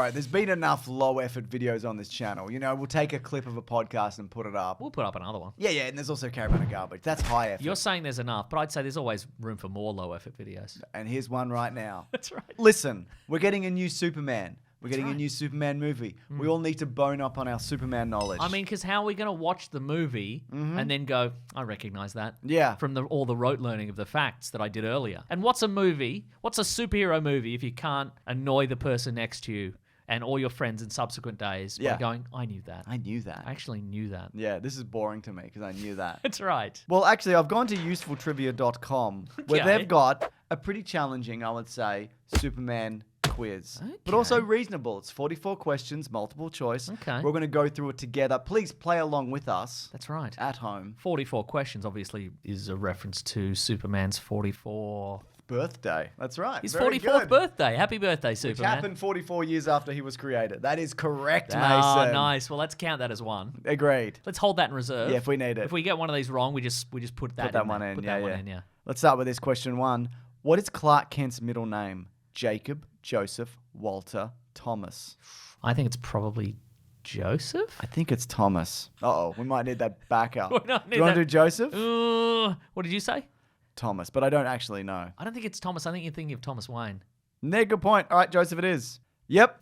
right, there's been enough low-effort videos on this channel. You know, we'll take a clip of a podcast and put it up. We'll put up another one. Yeah, and there's also Caravan of Garbage. That's high effort. You're saying there's enough, but I'd say there's always room for more low-effort videos. And here's one right now. That's right. Listen, we're getting a new Superman. We're getting a new Superman movie. We all need to bone up on our Superman knowledge. I mean, because how are we going to watch the movie and then go, I recognize that? Yeah. From all the rote learning of the facts that I did earlier. And what's a movie? What's a superhero movie if you can't annoy the person next to you and all your friends in subsequent days by going, I knew that. I knew that. I actually knew that. Yeah, this is boring to me because I knew that. That's right. Well, actually, I've gone to usefultrivia.com where Okay. they've got a pretty challenging, I would say, Superman quiz. But also reasonable. It's 44 questions, multiple choice. Okay. We're going to go through it together. Please play along with us. That's right. At home. 44 questions, obviously, is a reference to Superman's 44th Birthday. That's right. His Very 44th good. birthday. Happy birthday, Which Superman. happened 44 years after he was created. That is correct, Oh, Mason. nice. Well, let's count that as one. Agreed. Let's hold that in reserve. Yeah, if we need it. If we get one of these wrong, we just put that, Put that in one there. in. Put Yeah, that one yeah. in, yeah. Let's start with this question 1. What is Clark Kent's middle name? Jacob, Joseph, Walter, Thomas. I think it's probably Joseph. I think it's Thomas. Uh-oh, we might need that backup. We Do don't need you want to that. do Joseph? What did you say? Thomas, but I don't actually know. I don't think it's Thomas. I think you're thinking of Thomas Wayne. No, good point. All right, Joseph it is. Yep.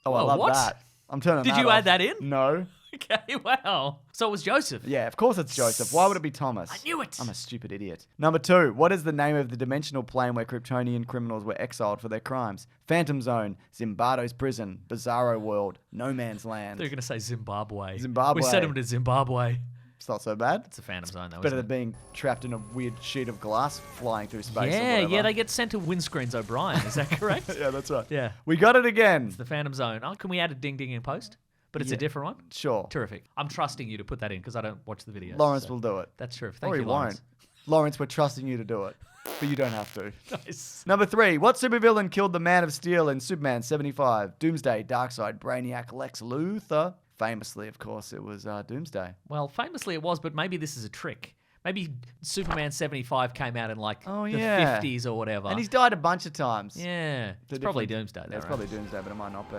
Oh, I Whoa, love what? that. I'm turning Did that you off. add that in? No. Okay, wow. So it was Joseph. Yeah, of course it's Joseph. Why would it be Thomas? I knew it. I'm a stupid idiot. Number 2. What is the name of the dimensional plane where Kryptonian criminals were exiled for their crimes? Phantom Zone, Zimbardo's Prison, Bizarro World, No Man's Land. They're going to say Zimbabwe. Zimbabwe. We sent him to Zimbabwe. It's not so bad. It's a Phantom Zone, though. Better isn't than being trapped in a weird sheet of glass flying through space. it? or whatever. They get sent to Windscreens O'Brien. Is that correct? Yeah, that's right. Yeah. We got it again. The Phantom Zone. Oh, can we add a ding ding in post? But it's a different one? Sure. Terrific. I'm trusting you to put that in because I don't watch the videos. Lawrence so will do it. That's terrific. Or Thank he you, Lawrence. won't. Lawrence, we're trusting you to do it. But you don't have to. Nice. Number 3. What supervillain killed the Man of Steel in Superman 75? Doomsday, Darkseid, Brainiac, Lex Luthor. Famously, of course, it was Doomsday. Well, famously it was, but maybe this is a trick. Maybe Superman 75 came out in like the 50s or whatever. And he's died a bunch of times. Yeah. It's probably Doomsday, though, It's right? probably Doomsday, but it might not be.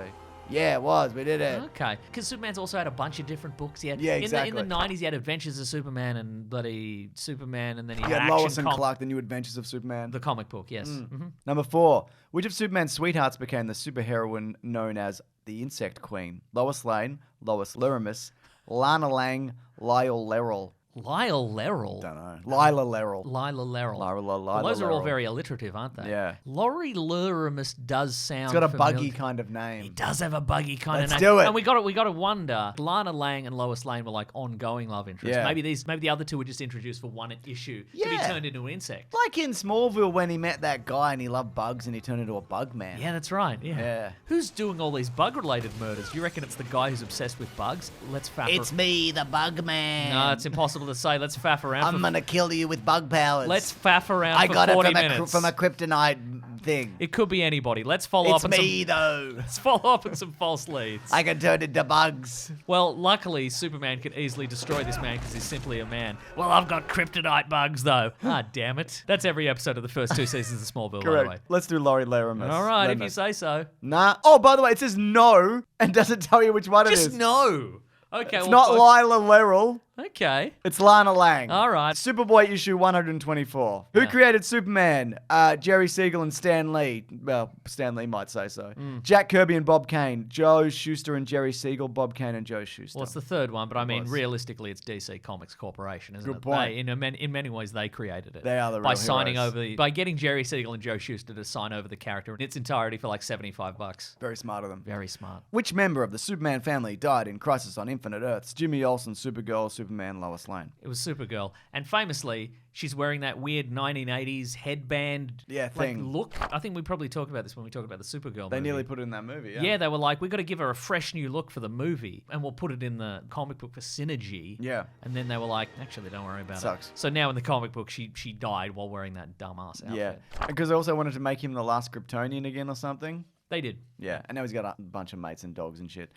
Yeah, it was. We did it. Okay. Because Superman's also had a bunch of different books. He had, Yeah, exactly. In the 90s, he had Adventures of Superman and bloody Superman, and then he You had had Lois Action and Clark, The New Adventures of Superman. The comic book, yes. Mm-hmm. Number 4. Which of Superman's sweethearts became the superheroine known as the Insect Queen? Lois Lane, Lois Leramis, Lana Lang, Lyle Lerrell. Lyle Lerrell. Don't know. Lila Lerrell. Lila Lerrell. Lila Well, those are all Lerrell. very alliterative, aren't they? Yeah. Laurie Luramus does sound It's got a familiar. buggy kind of name. He does have a buggy kind Let's of name. do it. And we got to wonder. Lana Lang and Lois Lane were like ongoing love interests. Yeah. Maybe the other two were just introduced for one issue to be Yeah. turned into an insect. Like in Smallville when he met that guy and he loved bugs and he turned into a bug man. Yeah, that's right. Yeah. Yeah. Who's doing all these bug-related murders? Do you reckon it's the guy who's obsessed with bugs? Let's faff. me, the bug man. No, it's impossible to say. Let's faff around. gonna kill you with bug powers. Let's faff around I for got it 40 from minutes. from a kryptonite thing. It could be anybody. Let's follow It's up on me though. let's follow up on some false leads. I can turn into bugs. Well, luckily, Superman can easily destroy this man because he's simply a man. Well, I've got kryptonite bugs, though. Ah, damn it. That's every episode of the first 2 seasons of Smallville, by the way. Let's do Laurie Laramus. All right, if you say so. Nah. Oh, by the way, it says no and doesn't tell you which one it is. Just no. Okay, It's well, not Lila Lerrell. Okay. It's Lana Lang. All right. Superboy issue 124. Who created Superman? Jerry Siegel and Stan Lee. Well, Stan Lee might say so. Jack Kirby and Bob Kane. Joe Shuster and Jerry Siegel. Bob Kane and Joe Shuster. Well, it's the third one, but I mean, was. realistically, it's DC Comics Corporation, isn't Good it? point. They, in many ways, they created it. They are the by real signing heroes. by getting Jerry Siegel and Joe Shuster to sign over the character in its entirety for like $75. Very smart of them. Very smart. Which member of the Superman family died in Crisis on Infinite Earths? Jimmy Olsen, Supergirl, Superman, Lois Lane. It was Supergirl. And famously, she's wearing that weird 1980s headband thing. look. I think we probably talked about this when we talked about the Supergirl They movie. nearly put it in that movie, Yeah, they were like, we've got to give her a fresh new look for the movie, and we'll put it in the comic book for synergy. Yeah. And then they were like, actually, don't worry about Sucks. it. So now in the comic book, she died while wearing that dumbass outfit. Yeah. Because they also wanted to make him the last Kryptonian again or something. They did. Yeah. And now he's got a bunch of mates and dogs and shit.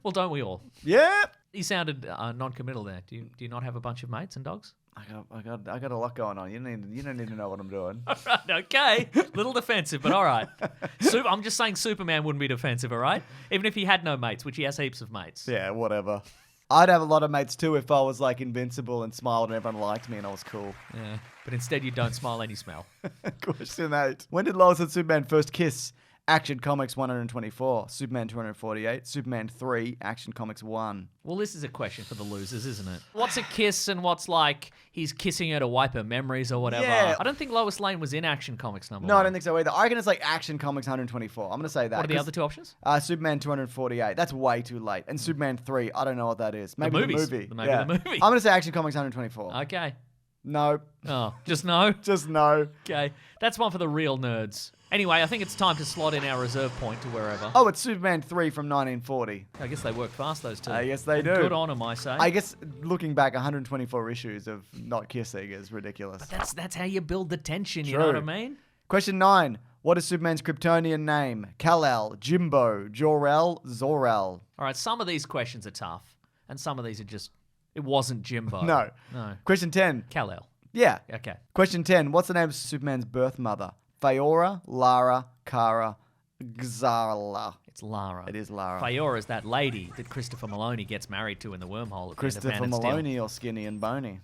Well, don't we all? Yeah. You sounded non-committal there. Do you not have a bunch of mates and dogs? I got a lot going on. You don't need to know what I'm doing. All right, okay. Little defensive, but all right. I'm just saying Superman wouldn't be defensive, all right? Even if he had no mates, which he has heaps of mates. Yeah, whatever. I'd have a lot of mates too if I was like invincible and smiled and everyone liked me and I was cool. Yeah, but instead you don't smile and you smell. Question 8. When did Lois and Superman first kiss? Action Comics 124, Superman 248, Superman 3, Action Comics 1. Well, this is a question for the losers, isn't it? What's a kiss and what's like he's kissing her to wipe her memories or whatever? Yeah. I don't think Lois Lane was in Action Comics number No, 1. I don't think so either. I reckon it's like Action Comics 124. I'm going to say that. What are the other two options? Superman 248. That's way too late. And Superman 3, I don't know what that is. Maybe the movies. movie. Maybe the movie. I'm going to say Action Comics 124. Okay. No. Oh, just no? Just no. Okay. That's one for the real nerds. Anyway, I think it's time to slot in our reserve point to wherever. Oh, it's Superman 3 from 1940. I guess they work fast, those two. I guess they do. Good on them, I say. I guess looking back, 124 issues of not kissing is ridiculous. But that's how you build the tension, you know what I mean? Question 9. What is Superman's Kryptonian name? Kal-El, Jimbo, Jor-El, Zor-El. All right, some of these questions are tough, and some of these are just... It wasn't Jimbo. No. Question 10. Kal-El. Yeah. Okay. Question 10. What's the name of Superman's birth mother? Faora, Lara, Kara, Xala. It's Lara. It is Lara. Faora's that lady that Christopher Maloney gets married to in the wormhole at the end of Man Christopher of Steel. Maloney or Skinny and Bony.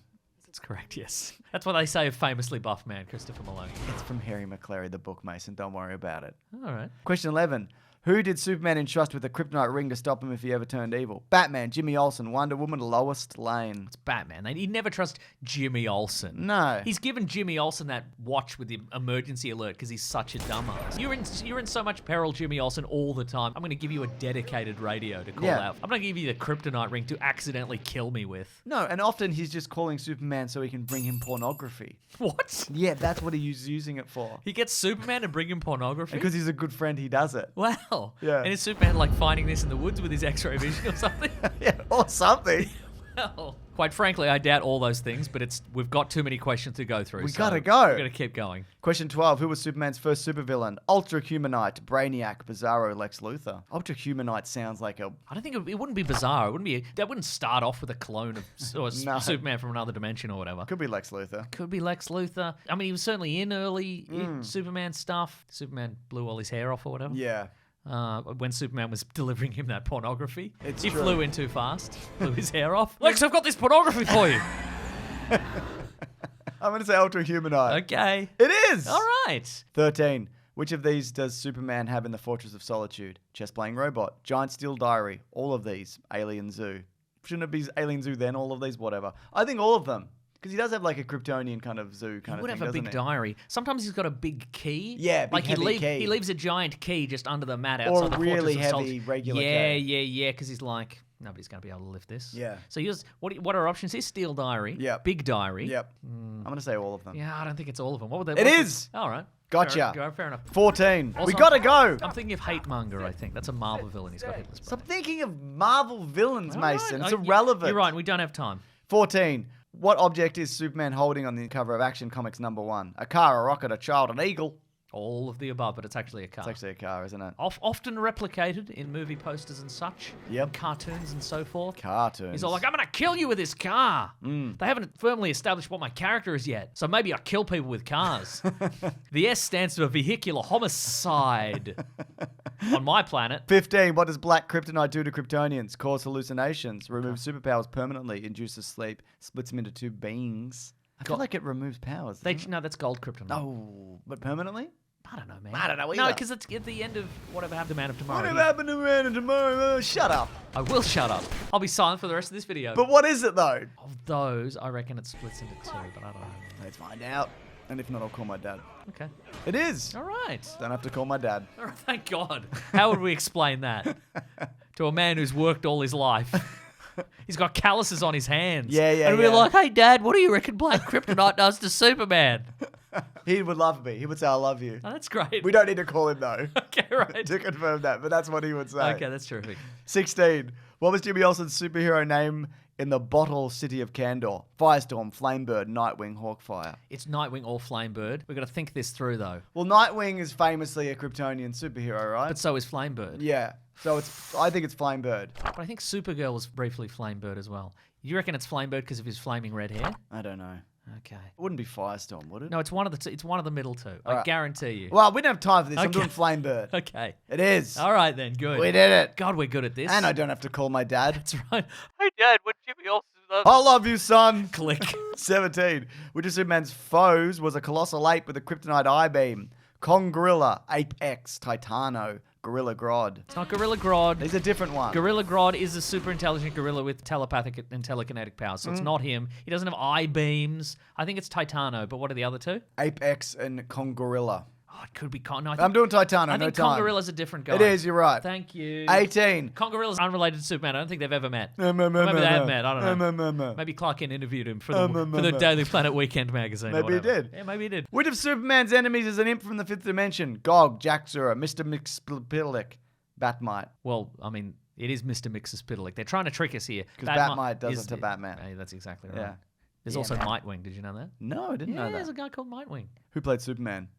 That's correct, yes. That's what they say of famously buff man, Christopher Maloney. It's from Harry McClary, the book, Mason. Don't worry about it. All right. Question 11. Who did Superman entrust with the kryptonite ring to stop him if he ever turned evil? Batman, Jimmy Olsen, Wonder Woman, Lois Lane. It's Batman. He'd never trust Jimmy Olsen. No. He's given Jimmy Olsen that watch with the emergency alert because he's such a dumbass. You're in so much peril, Jimmy Olsen, all the time. I'm going to give you a dedicated radio to call out. I'm going to give you the kryptonite ring to accidentally kill me with. No, and often he's just calling Superman so he can bring him pornography. What? Yeah, that's what he's using it for. He gets Superman to bring him pornography? Because he's a good friend, he does it. Wow. Yeah. And is Superman like finding this in the woods with his X-ray vision or something? Yeah, or something. Well, quite frankly, I doubt all those things, but we've got too many questions to go through. We gotta go. We're gonna keep going. Question 12. Who was Superman's first supervillain? Ultra Humanite, Brainiac, Bizarro, Lex Luthor. Ultra Humanite sounds like a... I don't think it wouldn't be bizarre. It wouldn't be. That wouldn't start off with a clone of No. Superman from another dimension or whatever. Could be Lex Luthor. Could be Lex Luthor. I mean, he was certainly in early Superman stuff. Superman blew all his hair off or whatever. Yeah. When Superman was delivering him that pornography. It's he true. flew in too fast, blew his hair off. Lex, I've got this pornography for you. I'm going to say Ultra Humanite. Okay. It is! All right. 13. Which of these does Superman have in the Fortress of Solitude? Chess-playing robot, giant steel diary, all of these, alien zoo. Shouldn't it be alien zoo then, all of these, whatever? I think all of them. Because he does have like a Kryptonian kind of zoo kind He would of thing, have a big doesn't he? diary. Sometimes he's got a big key. Yeah, big like heavy key. He leaves a giant key just under the mat Or outside the really Fortress of heavy, Solitude. regular Yeah, key. yeah, because he's like, nobody's going to be able to lift this. Yeah. So here's, what are options? Here's steel diary. Yep. Big diary. Yep. I'm going to say all of them. Yeah, I don't think it's all of them. What would they? It is! All right. Gotcha. Fair enough. 14. Also, We gotta go! I'm thinking of Hate Monger, I think. That's a Marvel villain. He's got Hitler's brain. Stop thinking of Marvel villains, All right. Mason. It's Oh, irrelevant. You're right. We don't have time. 14. What object is Superman holding on the cover of Action Comics #1? A car, a rocket, a child, an eagle. All of the above, but it's actually a car. It's actually a car, isn't it? Often replicated in movie posters and such. Yep. And cartoons and so forth. Cartoons. He's all like, I'm going to kill you with this car. They haven't firmly established what my character is yet. So maybe I kill people with cars. The S stands for vehicular homicide. On my planet. 15. What does black kryptonite do to Kryptonians? Cause hallucinations, remove superpowers permanently, induces sleep, splits them into two beings. I feel like it removes powers. No, that's gold kryptonite. Oh, but permanently? I don't know, man. I don't know No, either. because it's at the end of Whatever Happened to Man of Tomorrow. Whatever happened to Man of Tomorrow? Shut up. I will shut up. I'll be silent for the rest of this video. But what is it, though? Of those, I reckon it splits into two, but I don't know. Let's find out. And if not, I'll call my dad. Okay. It is. All right. Don't have to call my dad. All right, thank God. How would we explain that to a man who's worked all his life? He's got calluses on his hands. Yeah, And we're like, hey, Dad, what do you reckon black kryptonite does to Superman? He would love me. He would say, I love you. Oh, that's great. We don't need to call him, though, Okay, right. to confirm that. But that's what he would say. Okay, that's terrific. 16. What was Jimmy Olsen's superhero name in the bottle city of Candor? Firestorm, Flamebird, Nightwing, Hawkfire. It's Nightwing or Flamebird. We've got to think this through, though. Well, Nightwing is famously a Kryptonian superhero, right? But so is Flamebird. Yeah. So I think it's Flamebird. But I think Supergirl was briefly Flamebird as well. You reckon it's Flamebird because of his flaming red hair? I don't know. Okay. It wouldn't be Firestorm, would it? No, it's one of the it's one of the middle two. I right. guarantee you. Well, we don't have time for this. I'm Okay. doing Flamebird. Okay. It is. All right then. Good. We did it. God, we're good at this. And I don't have to call my dad. That's right. Hey, Dad. What Jimmy Olsen? I love you, son. Click. 17. Which of Superman's foes was a colossal ape with a kryptonite eye-beam? Kong Gorilla, Ape X, Titano, Gorilla Grodd. It's not Gorilla Grodd. These are different ones. Gorilla Grodd is a super intelligent gorilla with telepathic and telekinetic powers, so it's not him. He doesn't have eye beams. I think it's Titano, but what are the other two? Ape X and Kong Gorilla. Oh, it could be Kong. No, I'm doing Titano, I no think time. Kong Gorilla's a different guy. It is, you're right. Thank you. 18. Kong Gorilla's unrelated to Superman. I don't think they've ever met. Maybe Maybe they have met. I don't know. Maybe Clark Kent interviewed him for the Daily Planet Weekend magazine. Maybe he did. Yeah, maybe he did. Which of Superman's enemies is an imp from the fifth dimension? Gog, Jaxura, Mr. Mxyzptlk, Batmite. Well, I mean, it is Mr. Mxyzptlk. They're trying to trick us here. Because Batmite does it to Batman. Yeah, that's exactly right. Yeah. There's Yeah, also man. Nightwing. Did you know that? No, I didn't know There's that. a guy called Nightwing. Who played Superman?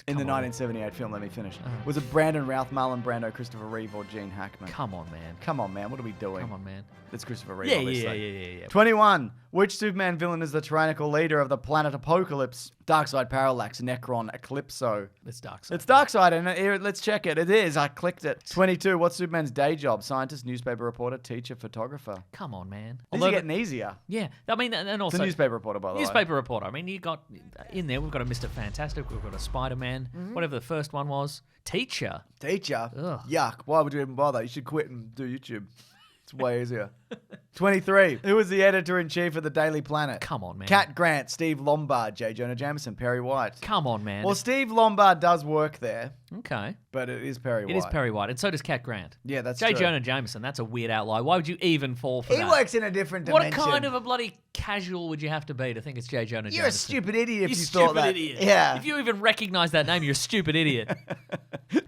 In the Come on. 1978 film, let me finish. Was it Brandon Routh, Marlon Brando, Christopher Reeve, or Gene Hackman? Come on, man. Come on, man. What are we doing? Come on, man. It's Christopher Reeve, Yeah, obviously. yeah. 21. Which Superman villain is the tyrannical leader of the planet Apocalypse? Darkseid, Parallax, Necron, Eclipso. It's Darkseid. It's Darkseid, and here, let's check it. It is. I clicked it. 22. What's Superman's day job? Scientist, newspaper reporter, teacher, photographer. Come on, man. These are getting easier. Yeah, I mean, and also It's a newspaper reporter, by the way. newspaper reporter. I mean, you got in there. We've got a Mr. Fantastic. We've got a Spider-Man. Whatever the first one was. Teacher. Teacher. Ugh. Yuck. Why would you even bother? You should quit and do YouTube. It's way easier. 23. Who was the editor-in-chief of the Daily Planet? Come on, man. Cat Grant, Steve Lombard, J. Jonah Jameson, Perry White. Come on, man. Well, Steve Lombard does work there, Okay. but it is Perry White. It is Perry White, and so does Cat Grant. Yeah, that's J. true. Jonah Jameson, that's a weird outlier. Why would you even fall for He that? works in a different What dimension. kind of a bloody casual would you have to be to think it's J. Jonah You're a Jameson? stupid idiot if You you stupid thought that. idiot. Yeah. If you even recognize that name, you're a stupid idiot.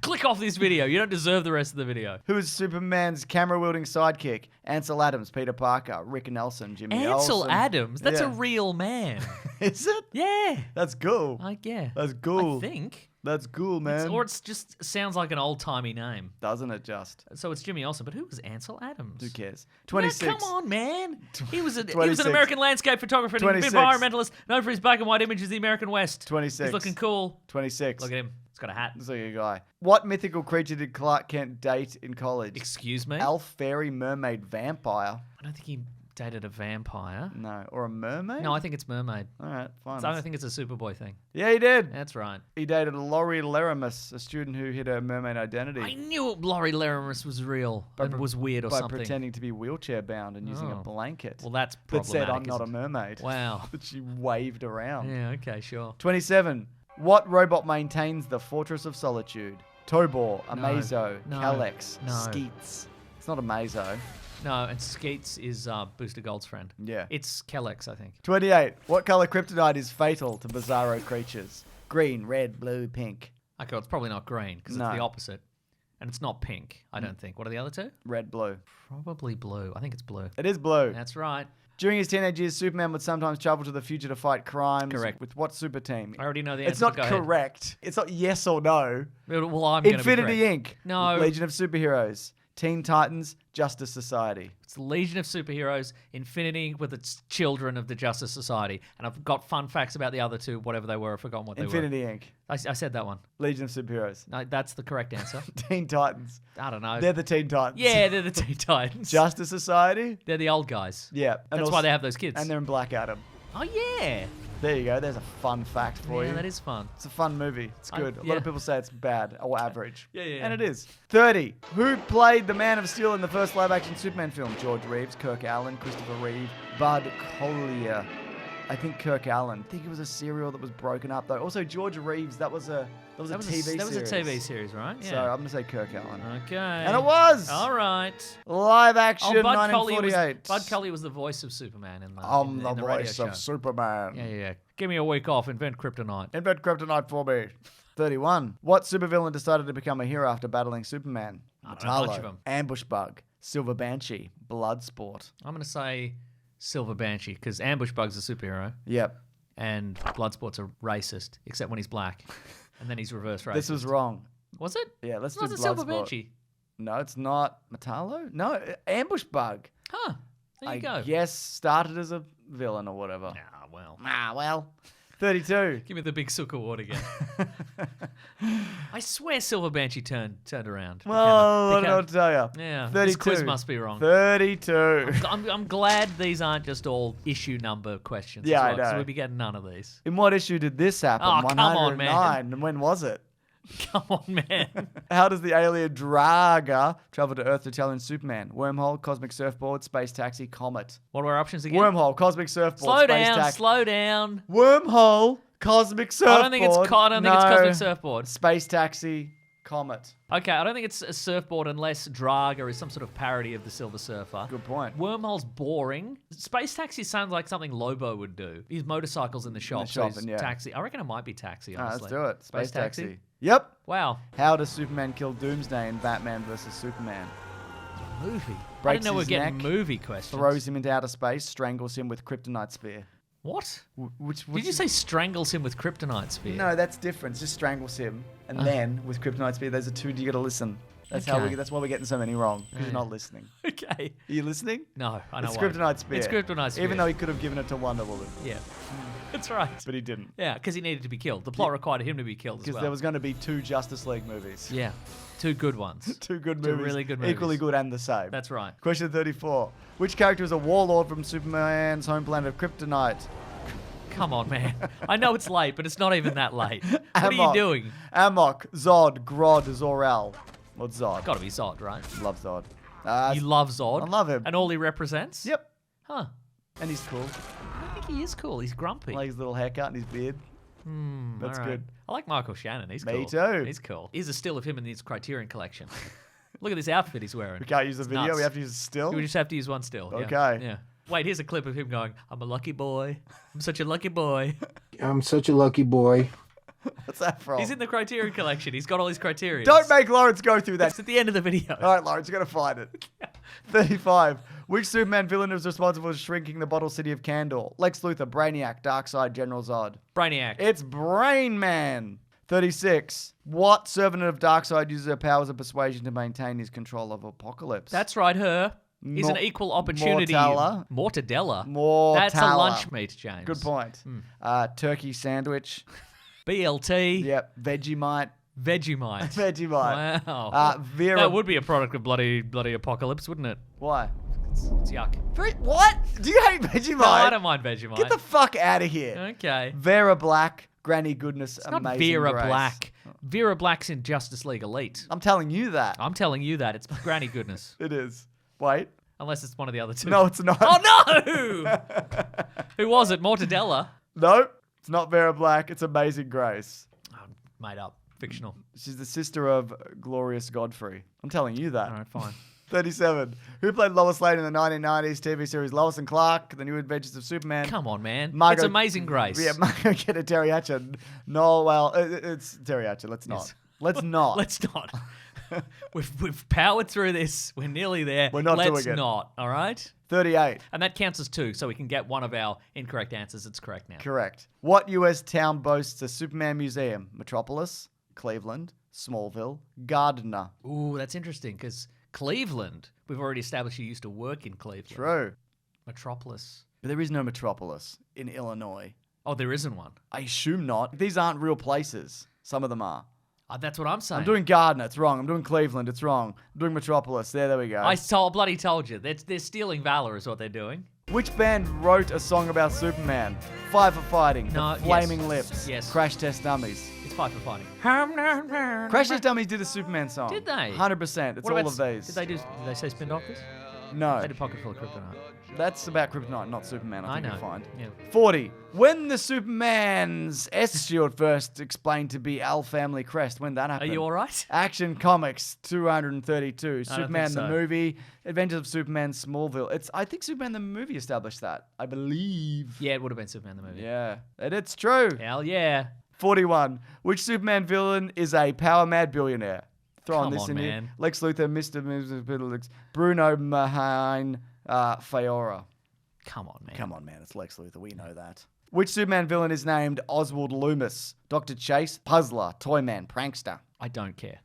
Click off this video. You don't deserve the rest of the video. Who is Superman's camera-wielding sidekick? Ansel Adams, Peter Parker, Rick Nelson, Jimmy Ansel Olsen. Adams? That's a Yeah. real man. Is it? Yeah. That's cool. Yeah. That's cool. I think. That's cool, man. Or it's just sounds like an old-timey name. Doesn't it just? So it's Jimmy Olsen, but who was Ansel Adams? Who cares? Yeah, 26. come on, man. He was an 26. American landscape photographer and 26. environmentalist known for his black and white images of the American West. 26. He's looking cool. 26. Look at him. He's got a hat. Looks like a guy. What mythical creature did Clark Kent date in college? Excuse me? Elf, fairy, mermaid, vampire. I don't think he dated a vampire. No. Or a mermaid? No, I think it's mermaid. All right, fine. So I don't think it's a Superboy thing. Yeah, he did. That's right. He dated Laurie Laramus, a student who hid her mermaid identity I knew Laurie Laramus was real and was weird or by something. pretending to be wheelchair bound and using a Oh. blanket. Well, that's that problematic. said, I'm not a isn't it? mermaid. Wow. That she waved around. Yeah, okay, sure. 27. What robot maintains the Fortress of Solitude? Tobor, Amazo, No. Calyx, No. Skeets. It's not Amazo. No, and Skeets is Booster Gold's friend. Yeah. It's Kellex, I think. 28. What color kryptonite is fatal to bizarro creatures? Green, red, blue, pink. Okay, well, it's probably not green because No. it's the opposite. And it's not pink, I don't think. What are the other two? Red, blue. Probably blue. I think it's blue. It is blue. That's right. During his teenage years, Superman would sometimes travel to the future to fight crimes. Correct. With what super team? I already know the answer. It's not but go ahead. correct. It's not yes or no. Well, I'm going to be Infinity correct. Inc. No. Legion of Superheroes. Teen Titans. Justice Society. It's the Legion of Superheroes, Infinity with its children of the Justice Society. And I've got fun facts about the other two, whatever they were. I've forgotten what they Infinity Inc. were. I said that one. Legion of Superheroes. No, that's the correct answer. Teen Titans. I don't know. They're the Teen Titans. Yeah, they're the Teen Titans. Justice Society. They're the old guys. Yeah. And That's why they have those kids. And they're in Black Adam. Oh, yeah. There you go. There's a fun fact for Yeah, you. that is fun. It's a fun movie. It's good. A lot yeah. of people say it's bad or average. Yeah. And it is. 30. Who played the Man of Steel in the first live-action Superman film? George Reeves, Kirk Allen, Christopher Reeve, Bud Collyer. I think Kirk Allen. I think it was a serial that was broken up though. Also, George Reeves. That was a TV series. That was a TV series, right? Yeah. So I'm gonna say Kirk Allen. Okay. And it was. All right. Live action, Oh, Bud Collyer 1948. Bud Collyer was the voice of Superman in the I'm in the the radio voice show. of Superman. Yeah. Give me a week off. Invent kryptonite. Invent kryptonite for me. 31. What supervillain decided to become a hero after battling Superman? I don't know much of Metallo, 'em. Ambush Bug, Silver Banshee, Bloodsport. I'm gonna say Silver Banshee because Ambush Bug's a superhero Yep. and Bloodsport's a racist, except when he's black, and then he's reverse racist. This was wrong. Was it? Yeah, let's It was do a Silver Bloodsport. Banshee. No, it's not Metallo. No, Ambush Bug. Huh. There you I go. guess started as a villain or whatever. Ah, well. Ah, well. 32. Give me the big sook award again. I swear Silver Banshee turned around. Well, I don't know what to tell you. Yeah, 32. this quiz must be wrong. 32. I'm glad these aren't just all issue number questions. Yeah, as well, I know. 'cause we'd be getting none of these. In what issue did this happen? Oh, come on, man. 109. And when was it? Come on, man. How does the alien Draga travel to Earth to challenge Superman? Wormhole, cosmic surfboard, space taxi, comet. What were our options again? Wormhole, cosmic surfboard, Slow space down, taxi. slow down. Wormhole, cosmic surfboard. I don't think it's cosmic surfboard. Space taxi, comet. Okay, I don't think it's a surfboard unless Draga is some sort of parody of the Silver Surfer. Good point. Wormhole's boring. Space taxi sounds like something Lobo would do. His motorcycle's in the shop. So he's yeah. Taxi. I reckon it might be taxi, honestly. Let's do it. Space taxi? taxi. Yep. Wow. How does Superman kill Doomsday in Batman vs Superman? Movie. I Breaks didn't know we his were getting neck, movie questions. Throws him into outer space, strangles him with kryptonite spear. What? Which Did you say strangles him with kryptonite spear? No, that's different. Just strangles him, and then with kryptonite spear, those are two. You got to listen. That's how Okay. That's why we're getting so many wrong because you're not listening. Okay. Are you listening? No, I know It's why. kryptonite spear. It's kryptonite spear. Even though he could have given it to Wonder Woman, Yeah. That's right. but he didn't Yeah, because he needed to be killed. The plot required him to be killed as because well. there was going to be 2 Justice League movies. Yeah. 2 good ones. 2 good Two movies. really good Equally movies. good and the same. That's right. Question 34. Which character is a warlord from Superman's home planet of Kryptonite? Come on, man. I know it's late, but it's not even that late. What are you Amok. doing? Amok, Zod, Grodd, Zor-El. What's Zod? Got to be Zod, right? Love Zod. You love Zod? I love him. And all he represents? Yep. Huh. And he's cool. I think he is cool. He's grumpy. I like his little haircut and his beard. That's All right. good. I like Michael Shannon. He's Me cool. too. He's cool. Here's a still of him in his Criterion collection. Look at this outfit he's wearing. We can't use the video. nuts. We have to use a still. We just have to use one still. Yeah. Okay. Yeah. Wait, here's a clip of him going, I'm a lucky boy. I'm such a lucky boy. I'm such a lucky boy. What's that from? He's in the Criterion collection. He's got all his Criterions. Don't make Lawrence go through that. It's at the end of the video. All right, Lawrence, you're going to find it. 35. Which Superman villain is responsible for shrinking the bottle city of Kandor? Lex Luthor, Brainiac, Darkseid, General Zod. Brainiac. It's Brain Man. 36. What servant of Darkseid uses her powers of persuasion to maintain his control of Apocalypse? That's right, her. He's an equal opportunity. Mortella. Mortadella. That's a lunch meat, James. Good point. Turkey sandwich. BLT. Yep. Vegemite. Vegemite. Vegemite. Wow. Vera. That would be a product of bloody Apocalypse, wouldn't it? Why? It's yuck. What? Do you hate Vegemite? No, I don't mind Vegemite. Get the fuck out of here. Okay. Vera Black, Granny Goodness, It's not Amazing Vera Grace. Black. Vera Black's in Justice League Elite. I'm telling you that. I'm telling you that. It's Granny Goodness. It is. Wait. Unless it's one of the other 2. No, it's not. Oh, no! Who was it? Mortadella? Nope. It's not Vera Black. It's Amazing Grace. Oh, made up. Fictional. She's the sister of Glorious Godfrey. I'm telling you that. All right, fine. 37. Who played Lois Lane in the 1990s TV series Lois and Clark, The New Adventures of Superman? Come on, man. Margot- It's Amazing Grace. Yeah, Margot Terriacha. No, well, it's Terriacha. Let's not. Yes. Let's not. Let's not. We've powered through this. We're nearly there. We're not Let's doing it. not. All right? 38. And that counts as 2, so we can get one of our incorrect answers. It's correct now. Correct. What U.S. town boasts a Superman museum? Metropolis, Cleveland, Smallville, Gardner. Ooh, that's interesting because Cleveland, we've already established you used to work in Cleveland. True. Metropolis. But there is no Metropolis in Illinois. Oh, there isn't one. I assume not. These aren't real places. Some of them are. That's what I'm saying. I'm doing Gardner. It's wrong. I'm doing Cleveland. It's wrong. I'm doing Metropolis. There we go. I bloody told you. They're stealing valor is what they're doing. Which band wrote a song about Superman? Five for Fighting. No, The Flaming yes, Lips. yes. Crash Test Dummies. It's 5 for fighting. Crash Test Dummies did a Superman song. Did they? 100%. It's What all about of these. Did they say Spin Doctors? No. They did Pocket Full of Kryptonite. That's about Kryptonite, not Superman. I think know. you'll find. Yeah. 40. When the Superman's S shield first explained to be Al family crest, when that Are happened. you all right? Action Comics 232. don't Superman think so. the movie. Adventures of Superman Smallville. I think Superman the movie established that. I believe. Yeah, it would have been Superman the movie. Yeah. And it's true. Hell yeah. 41. Which Superman villain is a power mad billionaire? Throwing Come this on, in man. here. Lex Luthor, Mr. Bruno Mahane, Fiora. Come on, man. Come on, man. It's Lex Luthor. We know that. Which Superman villain is named Oswald Loomis? Dr. Chase, Puzzler, Toyman, Prankster. I don't care.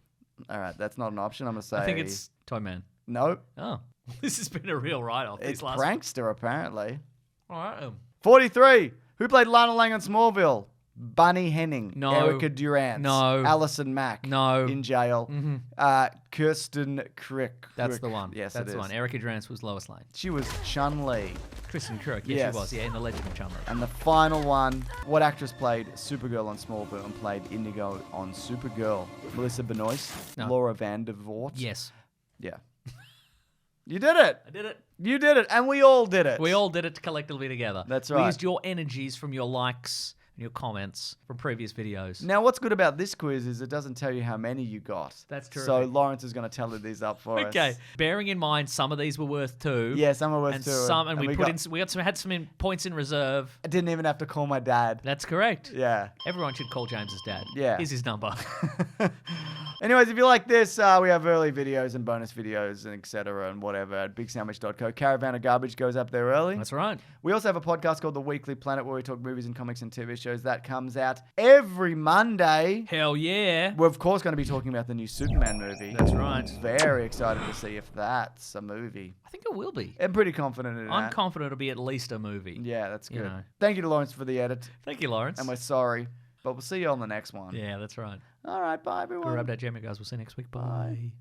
All right, that's not an option. I'm going to say... I think it's Toyman. No. Oh. This has been a real write-off It's these last... Prankster, apparently. All right. 43. Who played Lana Lang on Smallville? Bunny Henning. No. Erica Durant. No. Alison Mack. No. In jail. Kirsten Crick. That's the one. Yes, That's it the is. one. Erica Durant was Lois Lane. She was Chun-Li. Kristen Kirk. Yes. Yes, she was. Yeah, in The Legend of Chun-Li. And the final one, what actress played Supergirl on Smallville and played Indigo on Supergirl? Melissa Benoist? No. Laura Vandervoort? Yes. Yeah. You did it. I did it. You did it. And we all did it. We all did it collectively together. That's We right. used your energies from your likes and your comments from previous videos. Now, what's good about this quiz is it doesn't tell you how many you got. That's So terrific. Lawrence is going to tally these up for us. Okay. Bearing in mind, some of these were worth 2. Yeah, some are worth and 2. some, and we we put got, in, we got some, had some points in reserve. I didn't even have to call my dad. That's correct. Yeah. Everyone should call James's dad. Yeah. Here's his number. Anyways, if you like this, we have early videos and bonus videos and etc. and whatever at bigsandwich.co. Caravan of Garbage goes up there early. That's right. We also have a podcast called The Weekly Planet where we talk movies and comics and TV shows. That comes out every Monday. Hell yeah. We're, of course, going to be talking about the new Superman movie. That's right. Very excited to see if that's a movie. I think it will be. I'm pretty confident in I'm that. confident it'll be at least a movie. Yeah, that's You good. know. Thank you to Lawrence for the edit. Thank you, Lawrence. And we're sorry, but we'll see you on the next one. Yeah, that's right. All right, bye, everyone. We're Update Jamie, guys. We'll see you next week. Bye.